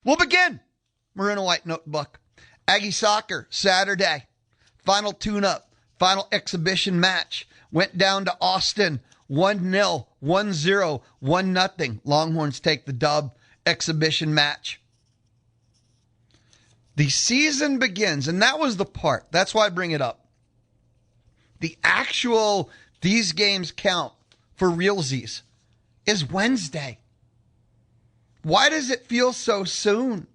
We'll begin. Maroon and White Notebook. Aggie soccer, Saturday. Final tune-up, final exhibition match. Went down to Austin, 1-0, 1-0, 1-0. Longhorns take the dub. Exhibition match. The season begins, and that was the part. That's why I bring it up. The actual, these games count for realsies, is Wednesday. Why does it feel so soon?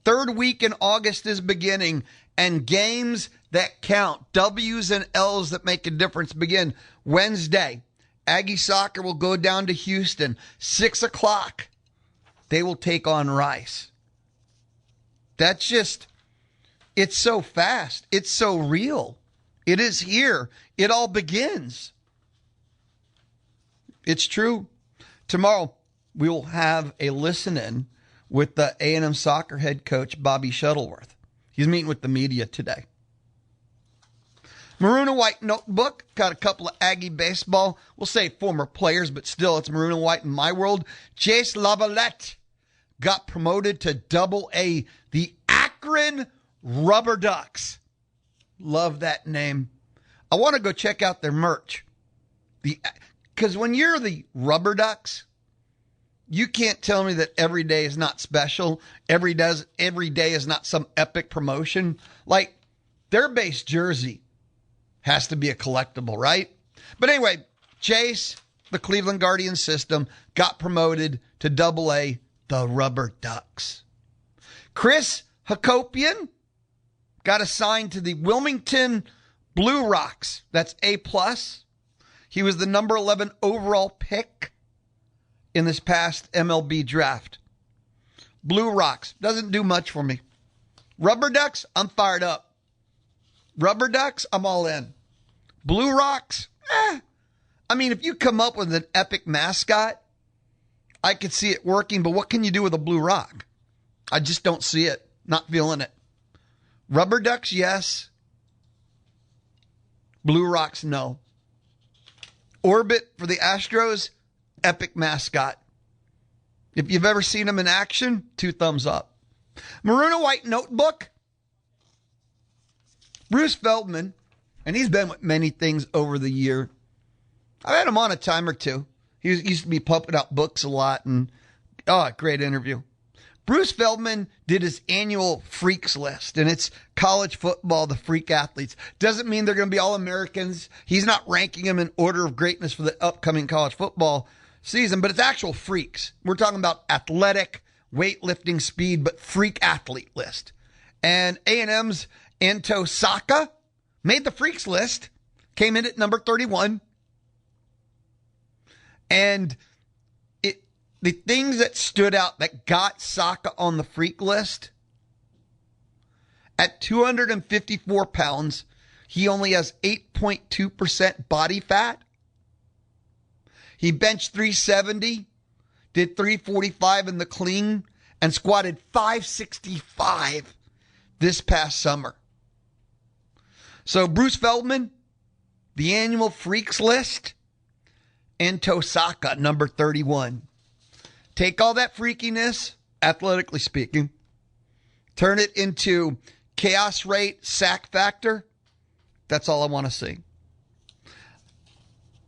Third week in August is beginning, and games that count, W's and L's that make a difference, begin Wednesday. Aggie soccer will go down to Houston, 6 o'clock. They will take on Rice. That's just, it's so fast. It's so real. It is here. It all begins. It's true. Tomorrow, we will have a listen-in with the A&M soccer head coach, Bobby Shuttleworth. He's meeting with the media today. Maroon and White Notebook. Got a couple of Aggie baseball. We'll say former players, but still, it's Maroon and White in my world. Jace Lavalette got promoted to Double A. The Akron Rubber Ducks. Love that name. I want to go check out their merch. Because when you're the Rubber Ducks, you can't tell me that every day is not special. Every day is not some epic promotion. Like, their base jersey has to be a collectible, right? But anyway, Chase, the Cleveland Guardian system, got promoted to Double A, the Rubber Ducks. Chris Hakopian got assigned to the Wilmington Blue Rocks. That's A+. He was the number 11 overall pick in this past MLB draft. Blue Rocks doesn't do much for me. Rubber Ducks, I'm fired up. Rubber Ducks, I'm all in. Blue Rocks, I mean, if you come up with an epic mascot, I could see it working, but what can you do with a blue rock? I just don't see it. Not feeling it. Rubber Ducks, yes. Blue Rocks, no. Orbit for the Astros, epic mascot. If you've ever seen him in action, 2 thumbs up. Maroon and White Notebook. Bruce Feldman, and he's been with many things over the year. I've had him on a time or two. He used to be pumping out books a lot, and great interview. Bruce Feldman did his annual freaks list, and it's college football, the freak athletes. Doesn't mean they're going to be all Americans. He's not ranking them in order of greatness for the upcoming college football season, but it's actual freaks. We're talking about athletic, weightlifting, speed, but freak athlete list. And A&M's Anto Saka made the freaks list, came in at number 31. And the things that stood out that got Saka on the freak list, at 254 pounds, he only has 8.2% body fat. He benched 370, did 345 in the clean, and squatted 565 this past summer. So Bruce Feldman, the annual freaks list, and Tosaka, number 31. Take all that freakiness, athletically speaking, turn it into chaos rate, sack factor. That's all I want to see.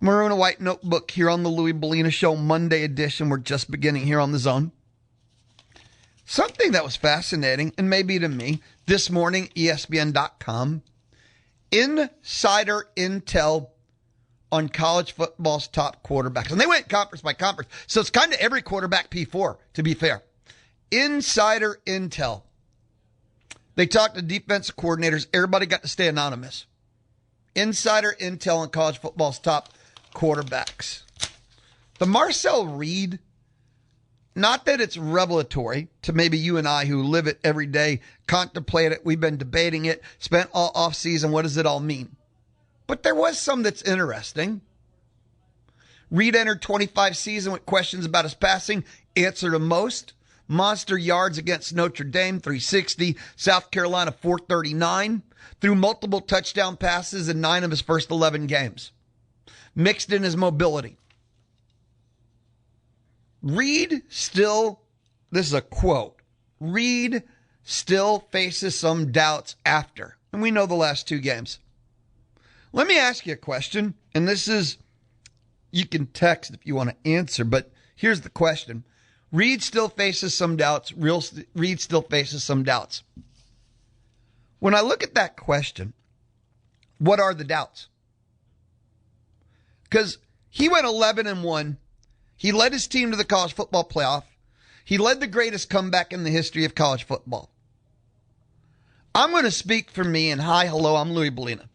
Maroon and White Notebook here on the Louie Bellina Show, Monday edition. We're just beginning here on the Zone. Something that was fascinating, and maybe to me, this morning, ESPN.com, insider intel on college football's top quarterbacks. And they went conference by conference. So it's kind of every quarterback P4, to be fair. Insider intel. They talked to defensive coordinators. Everybody got to stay anonymous. Insider intel on college football's top quarterbacks. The Marcel read, not that it's revelatory to maybe you and I who live it every day, contemplate it, we've been debating it, spent all off season, what does it all mean? But there was some that's interesting. Reed entered 25 season with questions about his passing. Answer to most. Monster yards against Notre Dame, 360. South Carolina, 439. Threw multiple touchdown passes in 9 of his first 11 games. Mixed in his mobility. Reed still, this is a quote, Reed still faces some doubts after. And we know the last 2 games. Let me ask you a question. And this is, you can text if you want to answer, but here's the question. Reed still faces some doubts. Reed still faces some doubts. When I look at that question, what are the doubts? Because he went 11-1. He led his team to the college football playoff. He led the greatest comeback in the history of college football. I'm going to speak for me, and hi, hello, I'm Louie Bellina.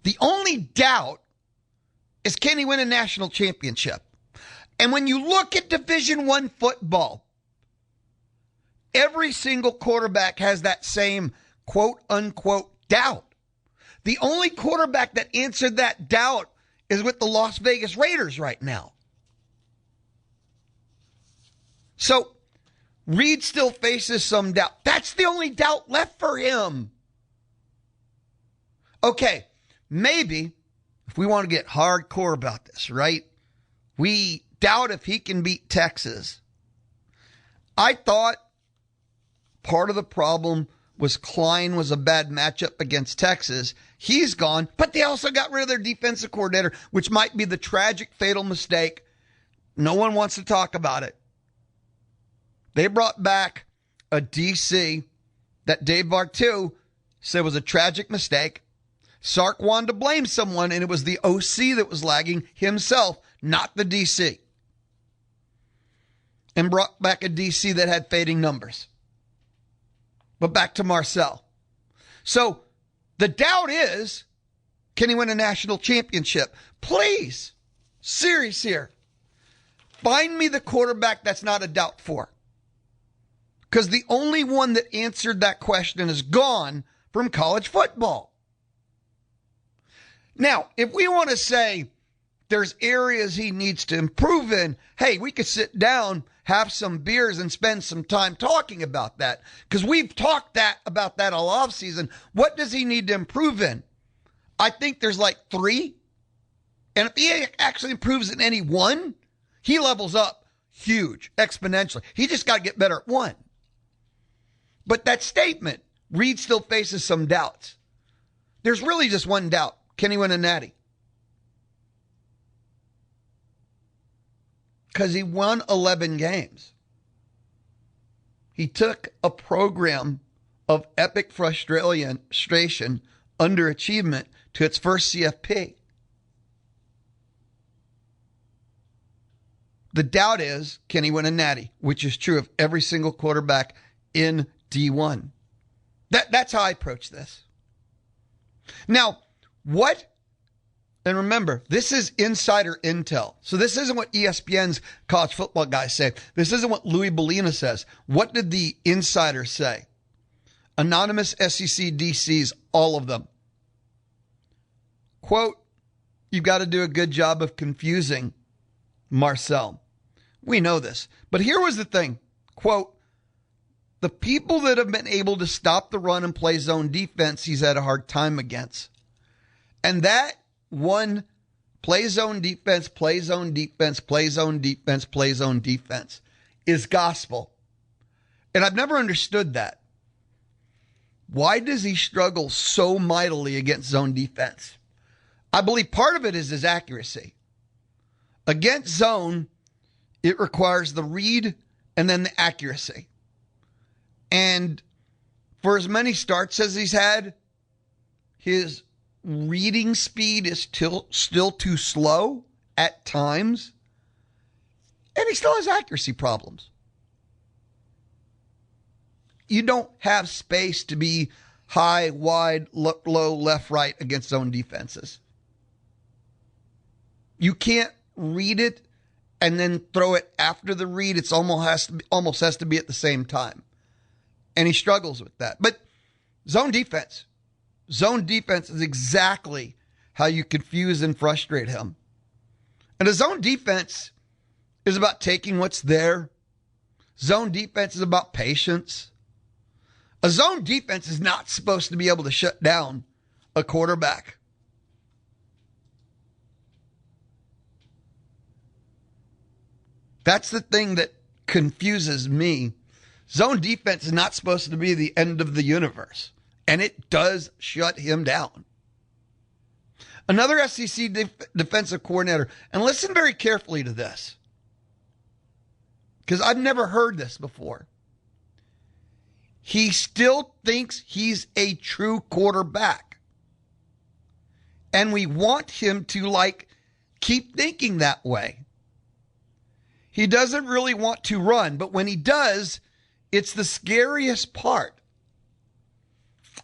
The only doubt is, can he win a national championship? And when you look at Division I football, every single quarterback has that same quote-unquote doubt. The only quarterback that answered that doubt is with the Las Vegas Raiders right now. So, Reed still faces some doubt. That's the only doubt left for him. Okay, maybe, if we want to get hardcore about this, right? We doubt if he can beat Texas. I thought part of the problem was Klein was a bad matchup against Texas. He's gone, but they also got rid of their defensive coordinator, which might be the tragic, fatal mistake. No one wants to talk about it. They brought back a DC that Dave Vartu said was a tragic mistake. Sark wanted to blame someone, and it was the OC that was lagging himself, not the DC. And brought back a DC that had fading numbers. But back to Marcel. So the doubt is, can he win a national championship? Please, serious here. Find me the quarterback that's not a doubt for. Because the only one that answered that question is gone from college football. Now, if we want to say there's areas he needs to improve in, hey, we could sit down, have some beers, and spend some time talking about that. Because we've talked about that all offseason. What does he need to improve in? I think there's like 3. And if he actually improves in any one, he levels up huge, exponentially. He just got to get better at one. But that statement, Reed still faces some doubts. There's really just one doubt. Can he win a natty? Because he won 11 games. He took a program of epic frustration, underachievement, to its first CFP. The doubt is, can he win a natty? Which is true of every single quarterback in D1. That's how I approach this. Now, what? And remember, this is insider intel. So this isn't what ESPN's college football guys say. This isn't what Louie Bellina says. What did the insiders say? Anonymous SEC DCs, all of them. Quote, you've got to do a good job of confusing Marcel. We know this. But here was the thing. Quote, the people that have been able to stop the run and play zone defense, he's had a hard time against. And that one, play zone defense, play zone defense, play zone defense, play zone defense, is gospel. And I've never understood that. Why does he struggle so mightily against zone defense? I believe part of it is his accuracy. Against zone, it requires the read and then the accuracy. And for as many starts as he's had, his reading speed is still too slow at times. And he still has accuracy problems. You don't have space to be high, wide, low, left, right against zone defenses. You can't read it and then throw it after the read. It's almost has to be at the same time. And he struggles with that. But zone defense is exactly how you confuse and frustrate him. And a zone defense is about taking what's there. Zone defense is about patience. A zone defense is not supposed to be able to shut down a quarterback. That's the thing that confuses me Zone defense is not supposed to be the end of the universe, and it does shut him down. Another SEC defensive coordinator, and listen very carefully to this, because I've never heard this before. He still thinks he's a true quarterback. And we want him to, keep thinking that way. He doesn't really want to run, but when he does, it's the scariest part.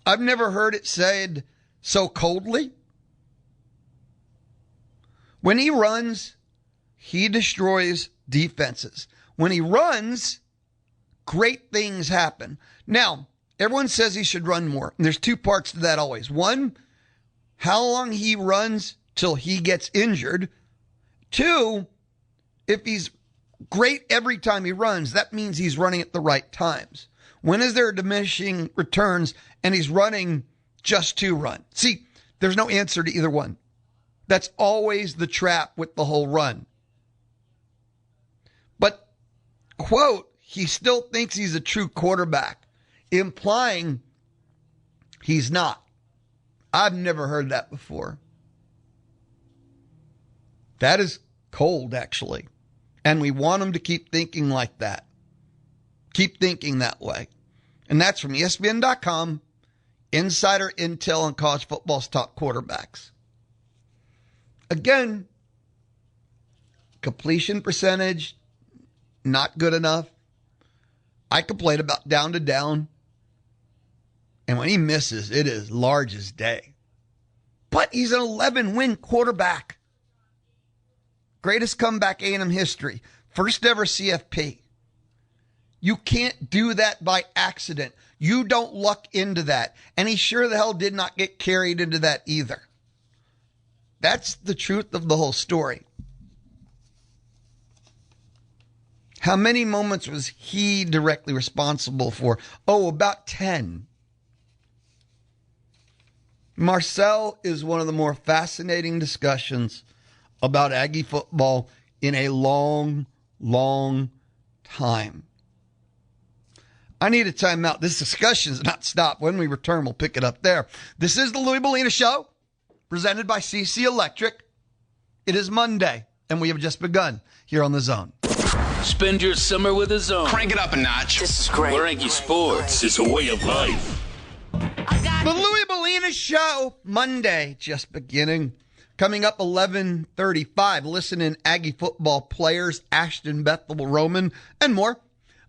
I've never heard it said so coldly. When he runs, he destroys defenses. When he runs, great things happen. Now, everyone says he should run more. And there's two parts to that always. One, how long he runs till he gets injured. Two, if he's great every time he runs, that means he's running at the right times. When is there diminishing returns and he's running just to run? See, there's no answer to either one. That's always the trap with the whole run. But, quote, he still thinks he's a true quarterback, implying he's not. I've never heard that before. That is cold, actually. And we want him to keep thinking like that. Keep thinking that way. And that's from ESPN.com, insider intel on college football's top quarterbacks. Again, completion percentage, not good enough. I complain about down to down. And when he misses, it is large as day. But he's an 11-win quarterback. Greatest comeback A&M history. First ever CFP. You can't do that by accident. You don't luck into that. And he sure the hell did not get carried into that either. That's the truth of the whole story. How many moments was he directly responsible for? Oh, about 10. Marcel is one of the more fascinating discussions about Aggie football in a long, long time. I need a timeout. This discussion is not stopped. When we return, we'll pick it up there. This is the Louie Bellina Show, presented by CC Electric. It is Monday, and we have just begun here on The Zone. Spend your summer with The Zone. Crank it up a notch. This is great. Where Aggie sports is a way of life. The Louie Bellina Show, Monday, just beginning. Coming up 11:35, listen in Aggie football players, Ashton, Bethel-Roman, and more.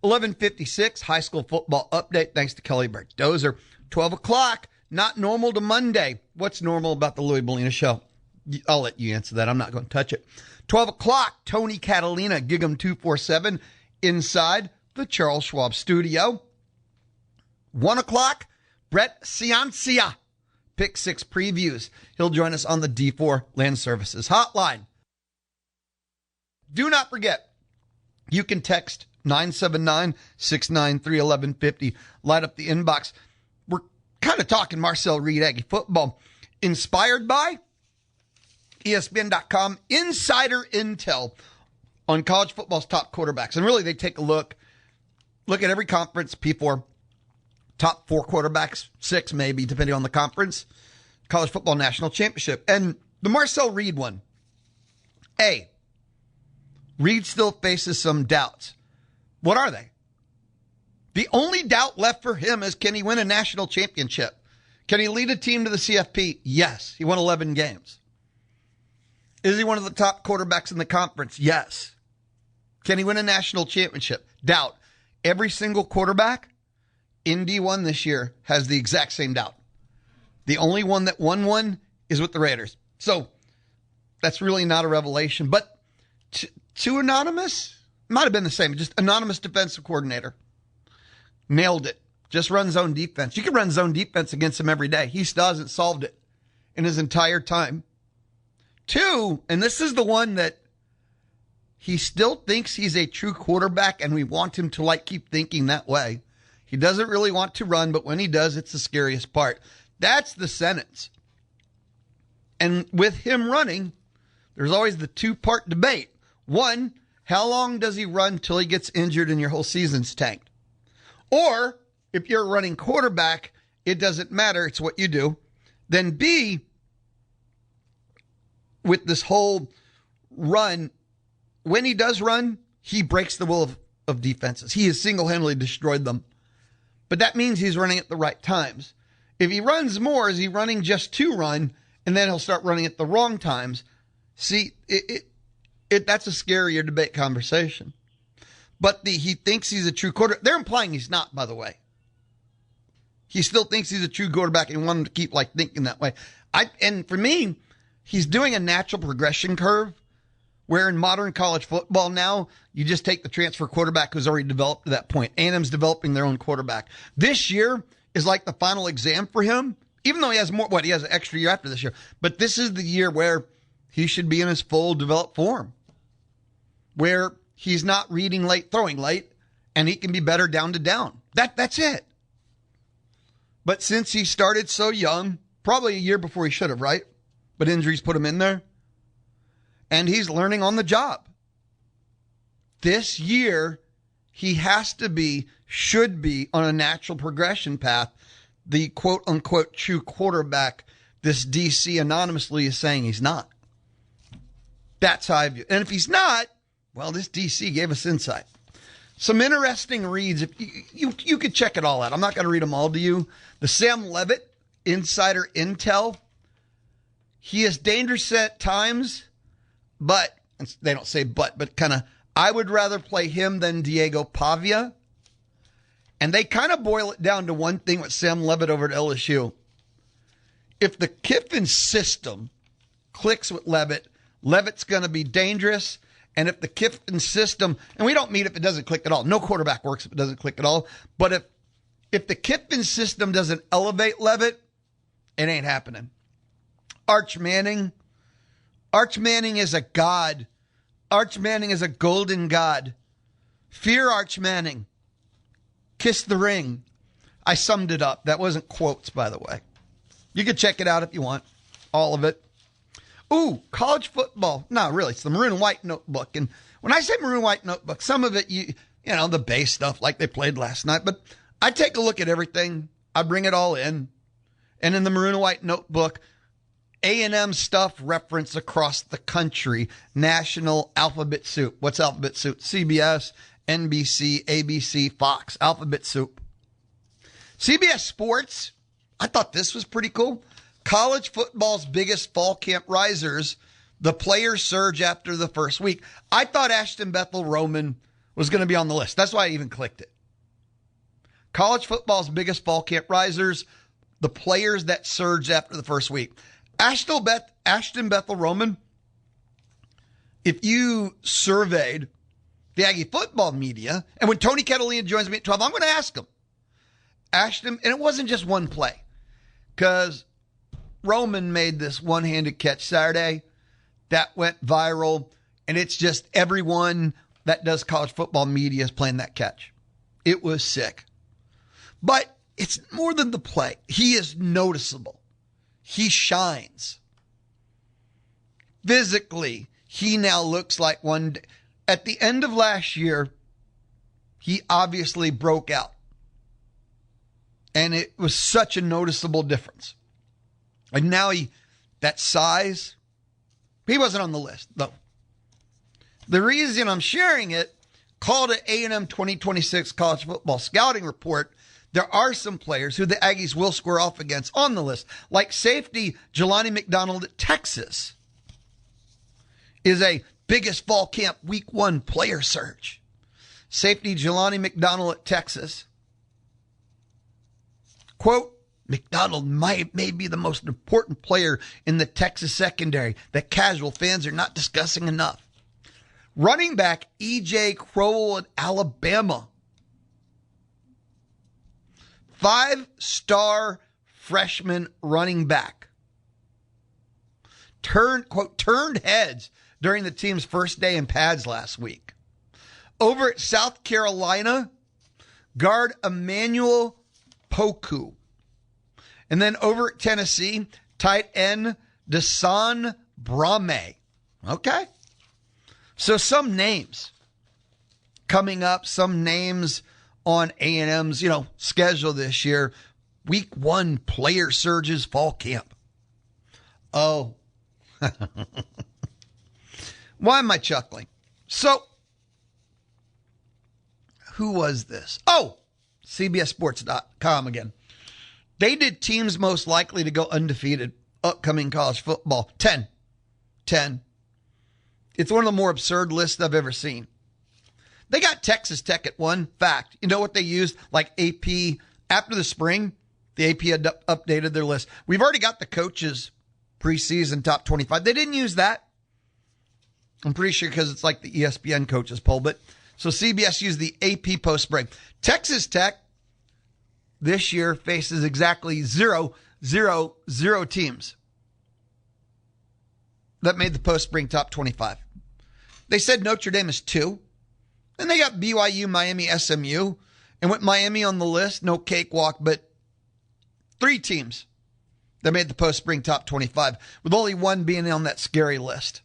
11:56, high school football update, thanks to Kelly Dozer. 12 o'clock, not normal to Monday. What's normal about the Louie Bellina Show? I'll let you answer that. I'm not going to touch it. 12 o'clock, Tony Catalina, Gig'em 247, inside the Charles Schwab studio. 1 o'clock, Brett Ciancia, Pick 6 previews. He'll join us on the D4 Land Services hotline. Do not forget, you can text 979-693-1150. Light up the inbox. We're kind of talking Marcel Reed Aggie football. Inspired by ESPN.com insider intel on college football's top quarterbacks. And really, they take a look at every conference, P4, top 4 quarterbacks, 6 maybe, depending on the conference, college football national championship. And the Marcel Reed one, Reed still faces some doubts. What are they? The only doubt left for him is, can he win a national championship? Can he lead a team to the CFP? Yes. He won 11 games. Is he one of the top quarterbacks in the conference? Yes. Can he win a national championship? Doubt. Every single quarterback in D1 this year has the exact same doubt. The only one that won one is with the Raiders. So that's really not a revelation. But to anonymous, might have been the same. Just anonymous defensive coordinator. Nailed it. Just run zone defense. You can run zone defense against him every day. He still hasn't solved it in his entire time. 2, and this is the one that he still thinks he's a true quarterback, and we want him to keep thinking that way. He doesn't really want to run, but when he does, it's the scariest part. That's the sentence. And with him running, there's always the 2-part debate. 1, how long does he run till he gets injured and your whole season's tanked? Or if you're a running quarterback, it doesn't matter. It's what you do. Then B, with this whole run, when he does run, he breaks the will of defenses. He has single-handedly destroyed them. But that means he's running at the right times. If he runs more, is he running just to run, and then he'll start running at the wrong times? See, that's a scarier debate conversation. But he thinks he's a true quarterback. They're implying he's not, by the way. He still thinks he's a true quarterback and want him to keep thinking that way. And for me, he's doing a natural progression curve where in modern college football now, you just take the transfer quarterback who's already developed to that point. A&M's developing their own quarterback. This year is like the final exam for him, even though he has he has an extra year after this year. But this is the year where he should be in his full developed form, where he's not reading late, throwing late, and he can be better down to down. That's it. But since he started so young, probably a year before he should have, right? But injuries put him in there. And he's learning on the job. This year, he should be on a natural progression path. The quote-unquote true quarterback, this DC anonymously is saying he's not. That's how I view it. And if he's not, well, this DC gave us insight. Some interesting reads. If you could check it all out. I'm not going to read them all to you. The Sam Levitt insider intel. He is dangerous at times, but they don't say but kind of, I would rather play him than Diego Pavia. And they kind of boil it down to one thing with Sam Levitt over at LSU. If the Kiffin system clicks with Levitt, Levitt's going to be dangerous. And if the Kiffin system, and we don't mean if it doesn't click at all. No quarterback works if it doesn't click at all. But if the Kiffin system doesn't elevate Levitt, it ain't happening. Arch Manning is a god. Arch Manning is a golden god. Fear Arch Manning. Kiss the ring. I summed it up. That wasn't quotes, by the way. You can check it out if you want. All of it. Ooh, college football. No, really, it's the Maroon and White Notebook. And when I say Maroon and White Notebook, some of it, you know, the base stuff like they played last night. But I take a look at everything. I bring it all in. And in the Maroon and White Notebook, A&M stuff referenced across the country. National alphabet soup. What's alphabet soup? CBS, NBC, ABC, Fox. Alphabet soup. CBS Sports. I thought this was pretty cool. College football's biggest fall camp risers. The players surge after the first week. I thought Ashton Bethel-Roman was going to be on the list. That's why I even clicked it. College football's biggest fall camp risers. The players that surged after the first week. Ashton Bethel-Roman, if you surveyed the Aggie football media, and when Tony Catalina joins me at 12, I'm going to ask him. Ashton, and it wasn't just one play, because Roman made this one-handed catch Saturday that went viral, and it's just everyone that does college football media is playing that catch. It was sick. But it's more than the play. He is noticeable. He shines. Physically, he now looks like one. At the end of last year, he obviously broke out. And it was such a noticeable difference. And now that size, he wasn't on the list, though. The reason I'm sharing it, called it A&M 2026 College Football Scouting Report, there are some players who the Aggies will square off against on the list, like safety Jelani McDonald at Texas is a biggest fall camp week 1 player search. Safety Jelani McDonald at Texas. Quote, McDonald may be the most important player in the Texas secondary that casual fans are not discussing enough. Running back E.J. Crowell at Alabama. 5-star freshman running back. Turned heads during the team's first day in pads last week. Over at South Carolina, guard Emmanuel Poku. And then over at Tennessee, tight end Desan Brame. Okay. So some names coming up, some names on A&M's, schedule this year. Week 1, player surges fall camp. Oh. Why am I chuckling? So, who was this? Oh, CBSSports.com again. They did teams most likely to go undefeated upcoming college football. 10. It's one of the more absurd lists I've ever seen. They got Texas Tech at 1. Fact. You know what they used? Like AP, after the spring, the AP had updated their list. We've already got the coaches preseason top 25. They didn't use that. I'm pretty sure because it's like the ESPN coaches poll. But so CBS used the AP post-spring. Texas Tech this year faces exactly 0 teams that made the post-spring top 25. They said Notre Dame is 2. Then they got BYU, Miami, SMU. And with Miami on the list, no cakewalk, but 3 teams that made the post-spring top 25, with only 1 being on that scary list.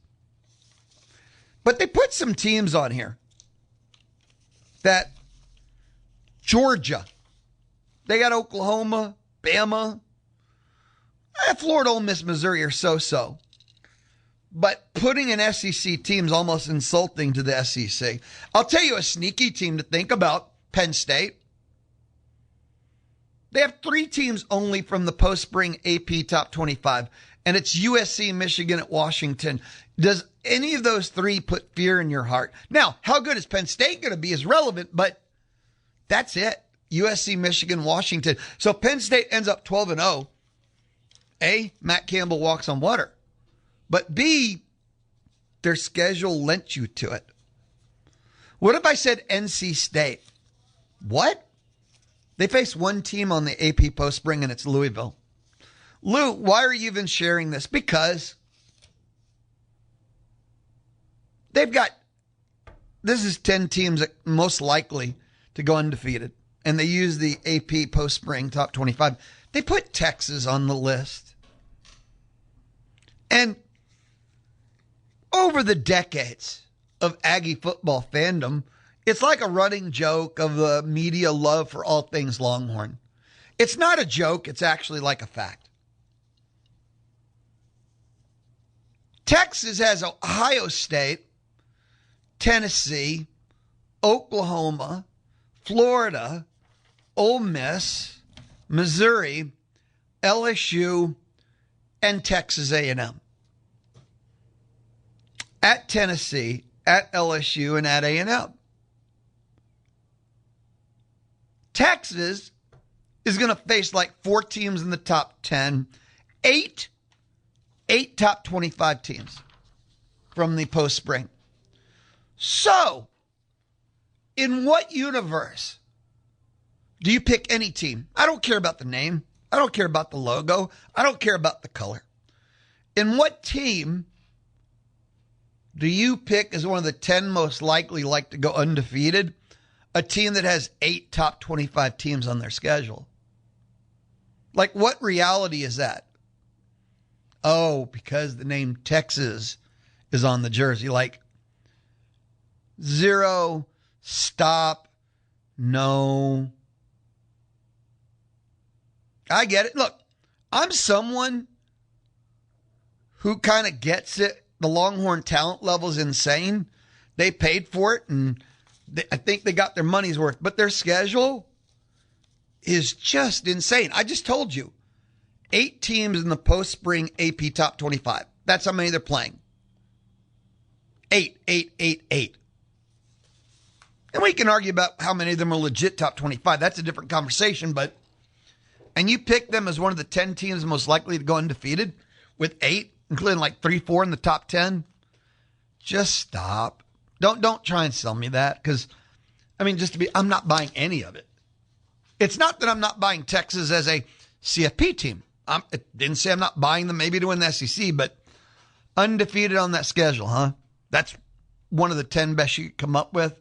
But they put some teams on here that Georgia, they got Oklahoma, Bama, Florida, Ole Miss, Missouri are so-so. But putting in SEC teams almost insulting to the SEC. I'll tell you a sneaky team to think about, Penn State. They have 3 teams only from the post-spring AP top 25, and it's USC, Michigan, at Washington. Does any of those 3 put fear in your heart? Now, how good is Penn State going to be is relevant, but that's it. USC, Michigan, Washington. So Penn State ends up 12-0. A, Matt Campbell walks on water. But B, their schedule lent you to it. What if I said NC State? What? They face 1 team on the AP post-spring, and it's Louisville. Lou, why are you even sharing this? Because they've got, this is 10 teams that most likely to go undefeated. And they use the AP post-spring top 25. They put Texas on the list. And over the decades of Aggie football fandom, it's like a running joke of the media love for all things Longhorn. It's not a joke. It's actually like a fact. Texas has Ohio State, Tennessee, Oklahoma, Florida, Ole Miss, Missouri, LSU, and Texas A&M. At Tennessee, at LSU, and at A&M. Texas is going to face like 4 teams in the top 10, 8 top 25 teams from the post-spring. So, in what universe do you pick any team? I don't care about the name. I don't care about the logo. I don't care about the color. In what team do you pick as one of the 10 most likely to go undefeated? A team that has 8 top 25 teams on their schedule. Like, what reality is that? Oh, because the name Texas is on the jersey. Like, 0, stop, no. I get it. Look, I'm someone who kind of gets it. The Longhorn talent level is insane. They paid for it, and I think they got their money's worth. But their schedule is just insane. I just told you, 8 teams in the post-spring AP top 25. That's how many they're playing. 8. And we can argue about how many of them are legit top 25. That's a different conversation. And you pick them as one of the 10 teams most likely to go undefeated with 8, including like 3-4 in the top 10. Just stop. Don't try and sell me that, because, I'm not buying any of it. It's not that I'm not buying Texas as a CFP team. It didn't say I'm not buying them maybe to win the SEC, but undefeated on that schedule, huh? That's one of the 10 best you could come up with?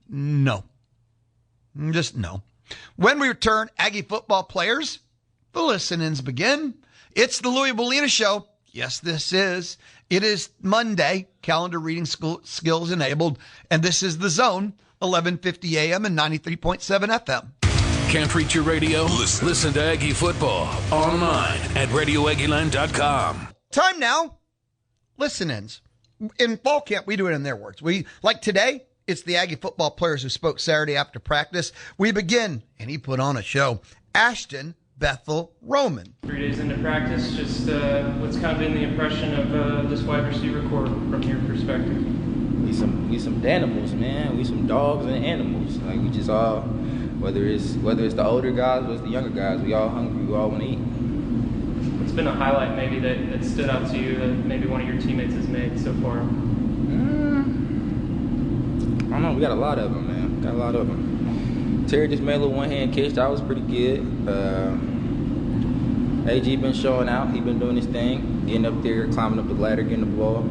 No. Just no. When we return, Aggie football players, the listenings begin. It's the Louie Bellina Show. Yes, this is. It is Monday, calendar reading skills enabled, and this is The Zone 1150 AM and 93.7 FM. Can't reach your radio? Listen to Aggie Football online at radioaggieland.com. Time now. Listen-ins. In fall camp, we do it in their words. Like today, it's the Aggie football players who spoke Saturday after practice. We begin, and he put on a show. Ashton Bethel-Roman. 3 days into practice, just what's kind of been the impression of this wide receiver corps from your perspective? We some animals, man. We some dogs and animals. Like, we just all, whether it's the older guys or it's the younger guys, we all hungry. We all want to eat. What's been a highlight maybe that stood out to you that maybe one of your teammates has made so far? I don't know. We got a lot of them, man. Got a lot of them. Terry just made a little one-hand catch. That was pretty good. AG been showing out. He been doing his thing, getting up there, climbing up the ladder, getting the ball.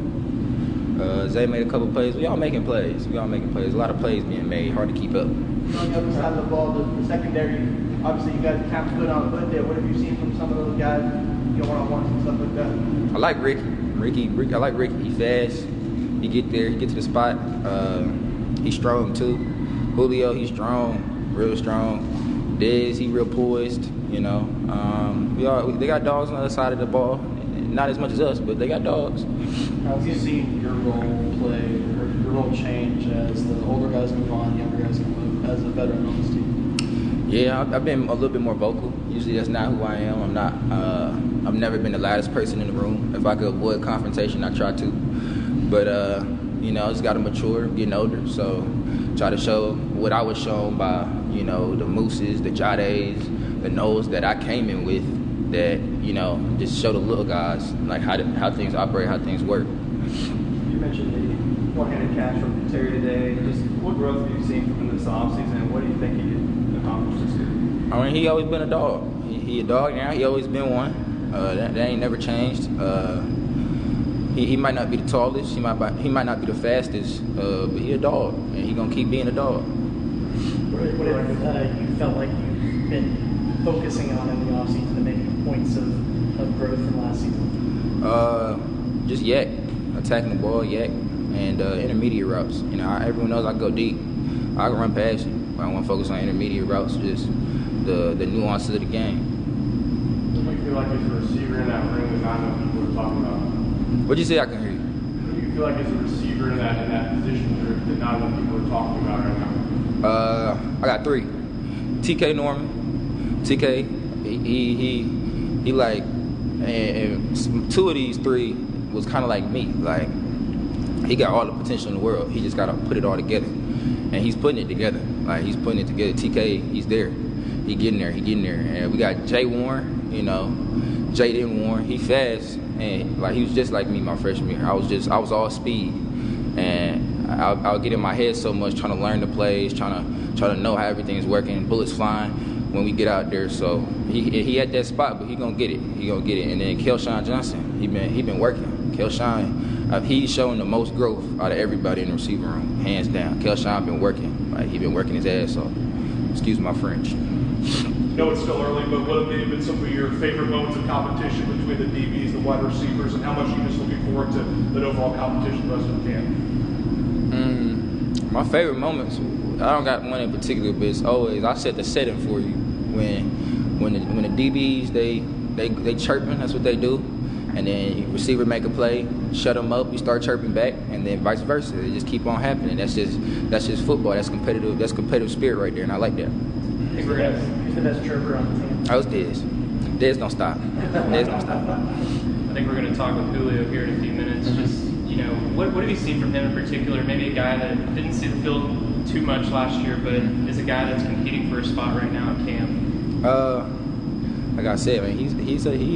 Zay made a couple plays. We all making plays. A lot of plays being made. Hard to keep up. On the other side of the ball, the secondary, obviously you guys have to put on a foot there. What have you seen from some of those guys, one-on-ones and stuff like that? I like Ricky. I like Ricky. He fast. He get there. He get to the spot. He's strong too. Julio, he's strong, real strong. Dez, he real poised. They got dogs on the other side of the ball. Not as much as us, but they got dogs. How have you seen your role play or your role change as the older guys move on, younger guys move as a veteran on this team? Yeah, I've been a little bit more vocal. Usually that's not who I am. I'm not. I've never been the loudest person in the room. If I could avoid confrontation, I try to. But I just got to mature, getting older. So try to show what I was shown by the Mooses, the Jades, the Knowles that I came in with. That just show the little guys like how things operate, how things work. You mentioned the one-handed catch from Terry today. Just what growth have you seen from him this offseason? What do you think he can accomplish this year? I mean, he always been a dog. He a dog now. He always been one. That ain't never changed. He might not be the tallest. He might not be the fastest. But he a dog, and he gonna keep being a dog. What have you felt like you've been focusing on in the offseason to make points of growth from last season? Just yak, attacking the ball, yak, and intermediate routes. Everyone knows I go deep. I can run past you, but I want to focus on intermediate routes, just the nuances of the game. Do you feel like as a receiver in that ring that not enough people are talking about? What'd you say? I can hear you. Do you feel like as a receiver in that position that not enough people are talking about right now? I got 3. TK Norman. TK, he like, and 2 of these 3 was kind of like me. Like, he got all the potential in the world. He just got to put it all together. And he's putting it together. Like, he's putting it together. TK, he's there. He getting there. And we got Jay Warren, Jaden Warren. He fast. And, like, he was just like me my freshman year. I was all speed. And I'll get in my head so much trying to learn the plays, trying to know how everything's working, bullets flying when we get out there. So he at that spot, but he gonna get it. And then Kelshawn Johnson, he been working. Kelshawn, he's showing the most growth out of everybody in the receiver room, hands down. Kelshawn been working. Like, he been working his ass off. Excuse my French. I know it's still early, but what have been some of your favorite moments of competition between the DBs, the wide receivers, and how much are you just looking forward to the overall competition the rest of the camp? My favorite moments, I don't got one in particular, but it's always, I set the setting for you. When the DBs, they chirping, that's what they do. And then receiver make a play, shut them up, you start chirping back, and then vice versa. They just keep on happening. That's just football. That's competitive spirit right there, and I like that. Who's the best chirper on the team? I was Dez. Dez don't stop. I think we're going to talk with Julio here in a few minutes. Just, what have you seen from him in particular? Maybe a guy that didn't see the field too much last year, but is a guy that's competing for a spot right now at camp. Like I said, man, he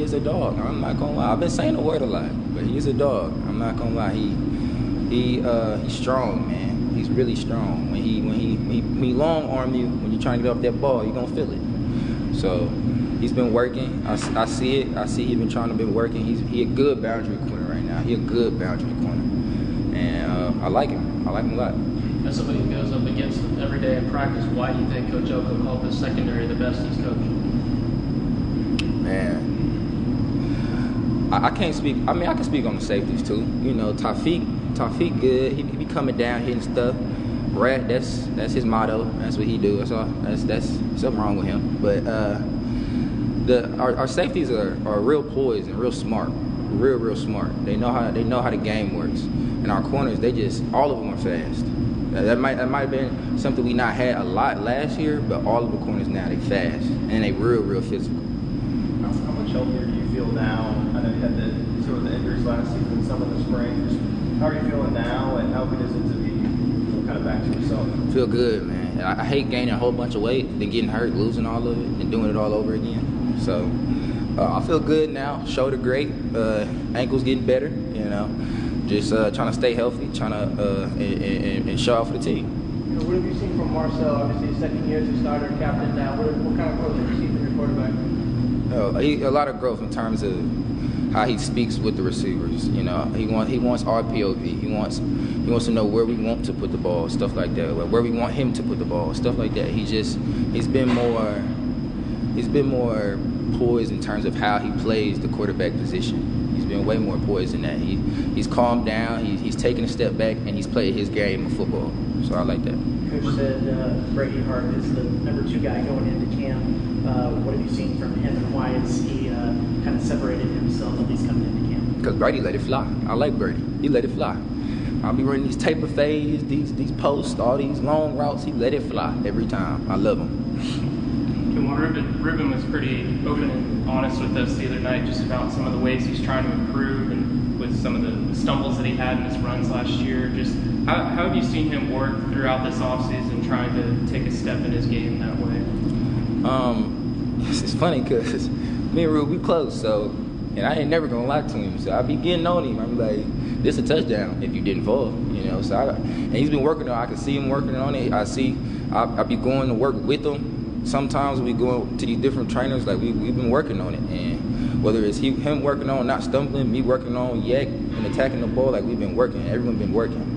is a dog. I'm not gonna lie. I've been saying the word a lot, but he's a dog. I'm not gonna lie. He's strong, man. He's really strong. When he long arm you, when you're trying to get off that ball, you're gonna feel it. So he's been working. I see it. I see he's been trying to be working. He a good boundary corner right now. He a good boundary corner, and I like him. I like him a lot. As somebody who goes up against him every day in practice, why do you think Coach Oko called this secondary the best he's coached? Man, I can't speak. I can speak on the safeties too. Tafiq good. He be coming down, hitting stuff. rat. That's his motto. That's what he do. That's something wrong with him. But our safeties are real poised and real smart, real smart. They know how the game works. And our corners, all of them are fast. That might have been something we not had a lot last year, but all of the corners now they fast and they real physical. How much healthier do you feel now? I know you had the injuries last season, some in the spring. Just how are you feeling now, and how good is it to be kind of back to yourself? Feel good, man. I hate gaining a whole bunch of weight, then getting hurt, losing all of it, and doing it all over again. So I feel good now. Shoulder great, ankles getting better. Just trying to stay healthy, trying to and show out for the team. What have you seen from Marcel? Obviously, second year as a starter, captain now. What kind of growth have you seen from your quarterback? A lot of growth in terms of how he speaks with the receivers. He wants our POV. He wants to know where we want to put the ball, stuff like that. Where we want him to put the ball, stuff like that. He's been more poised in terms of how he plays the quarterback position. He's been way more poised than that. He's calmed down. He's taken a step back and he's played his game of football. So I like that. Coach said Brady Hart is the number 2 guy going into camp. What have you seen from him, and why has he kind of separated himself at least coming into camp? Because Brady let it fly. I like Brady. He let it fly. I'll be running these taper fades, these posts, all these long routes. He let it fly every time. I love him. Ruben was pretty open and honest with us the other night just about some of the ways he's trying to improve and with some of the stumbles that he had in his runs last year. Just how have you seen him work throughout this offseason trying to take a step in his game that way? It's funny because me and Rube, we close, and I ain't never gonna lie to him. So I be getting on him. I'm like, this a touchdown if you didn't fall, So and he's been working on it. I can see him working on it. I be going to work with him. Sometimes we go to these different trainers, like we've been working on it, and whether it's him working on not stumbling, me working on yak and attacking the ball, like we've been working. Everyone been working.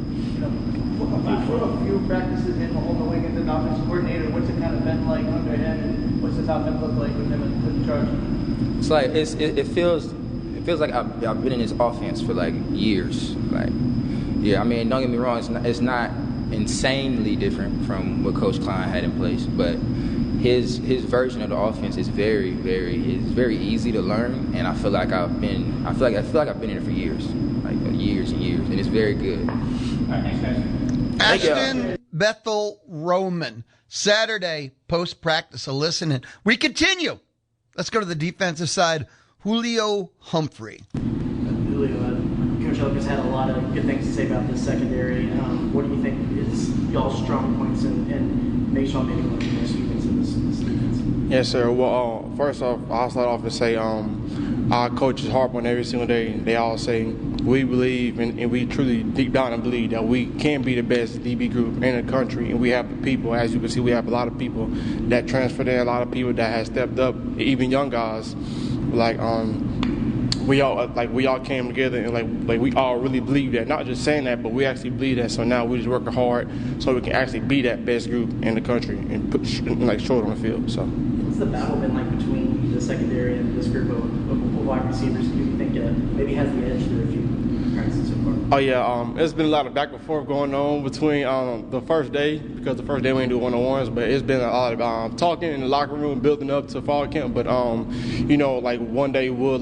A few practices in on the wing as an offensive coordinator. What's it kind of been like under him, and what's his outfit look like with him in charge? It's like it feels like I've been in this offense for like years. Like, yeah, I mean, don't get me wrong, it's not insanely different from what Coach Klein had in place, but his version of the offense is very easy to learn, and I feel like I've been in it for years, like years and years, and it's very good. All right, thanks, guys. Ashton Bethel-Roman, Saturday post-practice. So listen, and we continue. Let's go to the defensive side. Julio Humphrey. Julio, Coach Elk has had a lot of good things to say about this secondary. What do you think is y'all's strong points and based on maybe what the best units in this defense? Yes, sir. Well, first off, I'll start off and say our coaches harp on every single day. They all say we believe and we truly deep down and believe that we can be the best DB group in the country, and we have the people. As you can see, we have a lot of people that transferred in, a lot of people that have stepped up, even young guys. Like we all came together and like we all really believe that. Not just saying that, but we actually believe that. So now we're just working hard so we can actually be that best group in the country and put show it on the field. So. What's the battle been like between the secondary and this group of wide receivers? Who do you think maybe has the edge through a few practices so far? Oh yeah, it's been a lot of back and forth going on between the first day, because the first day we didn't do one-on-ones, but it's been a lot of talking in the locker room, building up to fall camp. But like one day we'll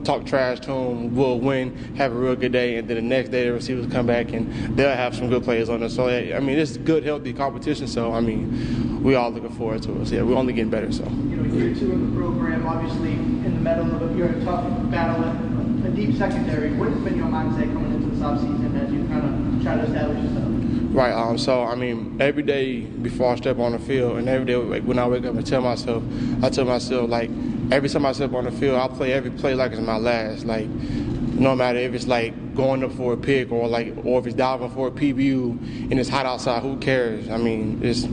talk trash to them, we'll win, have a real good day, and then the next day the receivers come back and they'll have some good players on us. So I mean, it's good, healthy competition. So I mean, we all looking forward to it. So yeah, we're only getting better. So year 2 in the program, obviously in the middle of you're in a tough battle with a deep secondary. What has been your mindset coming into this offseason as you kind of try to establish yourself? Right. So I mean, every day before I step on the field, and every day when I wake up, I tell myself like, every time I step on the field, I'll play every play like it's my last. Like, no matter if it's like going up for a pick or if it's diving for a PBU and it's hot outside, who cares? I mean, it's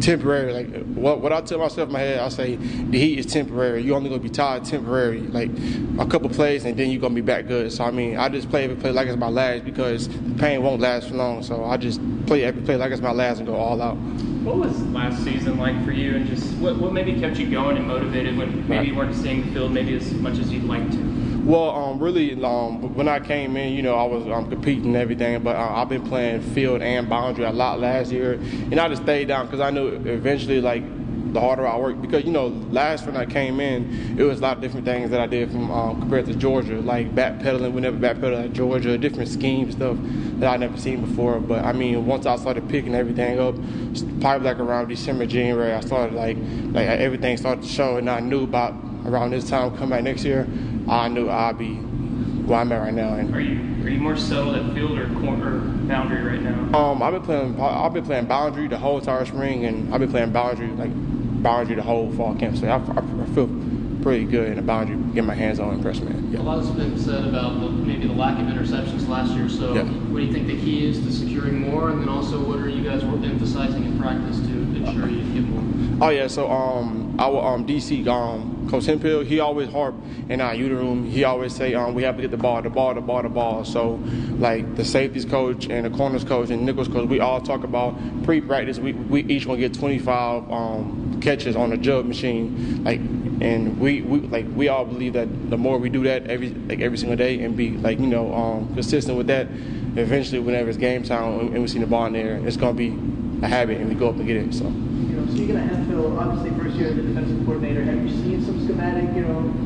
temporary. Like what I tell myself in my head, I say the heat is temporary. You only gonna be tired temporary, like a couple plays, and then you're gonna be back good. So I mean, I just play every play like it's my last because the pain won't last for long. So I just play every play like it's my last and go all out. What was last season like for you, and just what maybe kept you going and motivated when maybe you weren't seeing the field maybe as much as you'd like to? Well, really, when I came in, I was competing and everything, but I've been playing field and boundary a lot last year, and I just stayed down because I knew eventually, like, the harder I work, because last when I came in, it was a lot of different things that I did from compared to Georgia, like backpedaling. We never backpedaled at Georgia, different schemes, stuff that I never seen before. But I mean, once I started picking everything up, probably like around December, January, I started like everything started to show, and I knew about around this time coming back next year, I knew I'd be where I'm at right now. And are you more settled at field or boundary right now? I've been playing boundary the whole entire spring, and I've been playing boundary the whole fall camp. So I feel pretty good in the boundary, getting my hands on freshman. Yeah. A lot has been said about maybe the lack of interceptions last year. So what do you think the key is to securing more? And then also, what are you guys emphasizing in practice to ensure you get more? Oh yeah, so our DC Coach Hemphill, he always harp in our youth room. He always say we have to get the ball. So like the safeties coach and the corners coach and nickels coach, we all talk about pre-practice. We each want to get 25 catches on the jug machine, and we all believe that the more we do that every single day and be consistent with that, eventually whenever it's game time and we see the ball in there, it's gonna be a habit and we go up and get it. So. Speaking of Hemphill, obviously first year as the defensive coordinator, have you seen some schematic,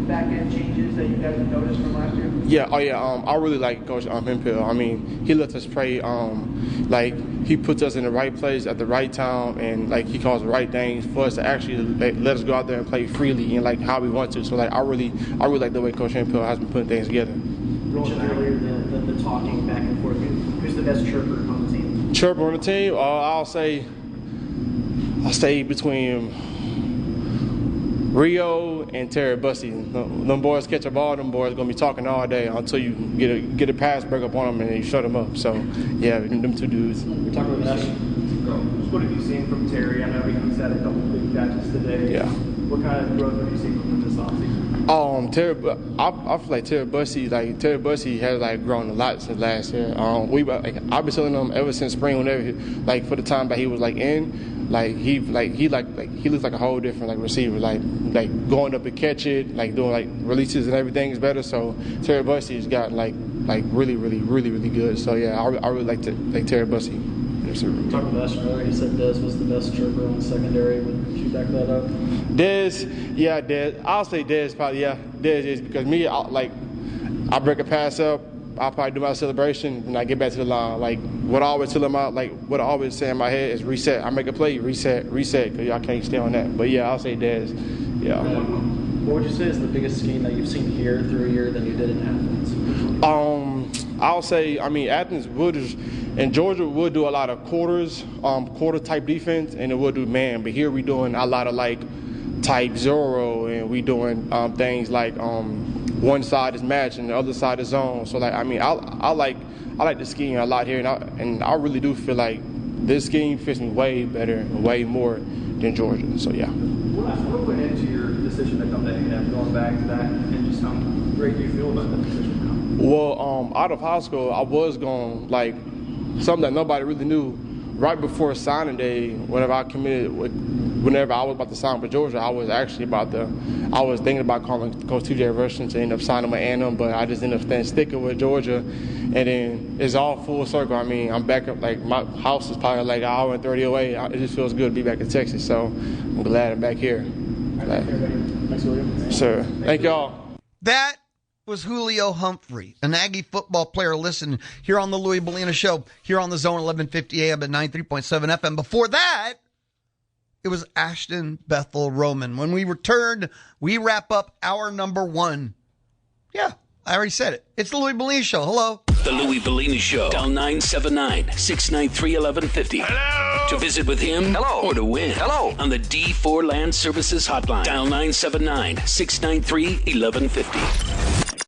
back end changes that you guys have noticed from last year? Yeah, I really like Coach Hemphill. I mean, he lets us play. He puts us in the right place at the right time, and he calls the right things for us to actually let us go out there and play freely and how we want to. So I really like the way Coach Hemphill has been putting things together. You mentioned earlier the talking back and forth. Who's the best chirper on the team? Chirper on the team? I'll say between Rio and Terry Bussey. Them boys catch a ball, them boys going to be talking all day until you get a pass break up on them and you shut them up. So, yeah, them two dudes. We're talking about that. What have you seen from Terry? I know he's had a couple big catches today. Yeah. What kind of growth have you seen from him this offseason? I feel like Terry Bussey has grown a lot since last year. I've been telling him ever since spring, whenever for the time that he was in. He looks like a whole different receiver, going up and catch it, doing releases and everything is better. So Terry Bussey's got really, really, really, really good. So yeah, I really like Terry Bussey. Talking about Ashton earlier, he said Dez was the best chirper on the secondary. Would you back that up? Dez. I'll say Dez probably. Yeah, Dez is because me. I break a pass up. I'll probably do my celebration and I get back to the line. What I always tell them out, what I always say in my head is reset. I make a play, reset, because I can't stay on that. But yeah, I'll say Dez. Yeah. What would you say is the biggest scheme that you've seen here through a year than you did in Athens? I'll say, Athens and Georgia would do a lot of quarter type defense, and it would do man. But here we doing a lot of type zero, and we doing things one side is match and the other side is zone. So I like the scheme a lot here, and I really do feel like this scheme fits me way better and way more than Georgia. So yeah. What went into your decision to come to A&M, going back to that, and just how great do you feel about that decision now? Well, out of high school, I was going something that nobody really knew. Right before signing day, whenever I was about to sign for Georgia, I was thinking about calling Coach T.J. Rushing to end up signing with A&M, but I just ended up sticking with Georgia. And then it's all full circle. I'm back up, my house is probably an hour and 30 away. It just feels good to be back in Texas, so I'm glad I'm back here. Thanks, William. Sure. Thank y'all. That was Julio Humphrey, an Aggie football player. Listen here on the Louie Bellina Show, here on the Zone 1150 AM at 93.7 FM. Before that, it was Ashton Bethel-Roman. When we returned, we wrap up hour number 1. Yeah, I already said it. It's the Louie Bellina Show. Hello. The Louie Bellina Show. Dial 979-693-1150. Hello. To visit with him. Hello. Or to win. Hello. On the D4 Land Services Hotline. Dial 979-693-1150.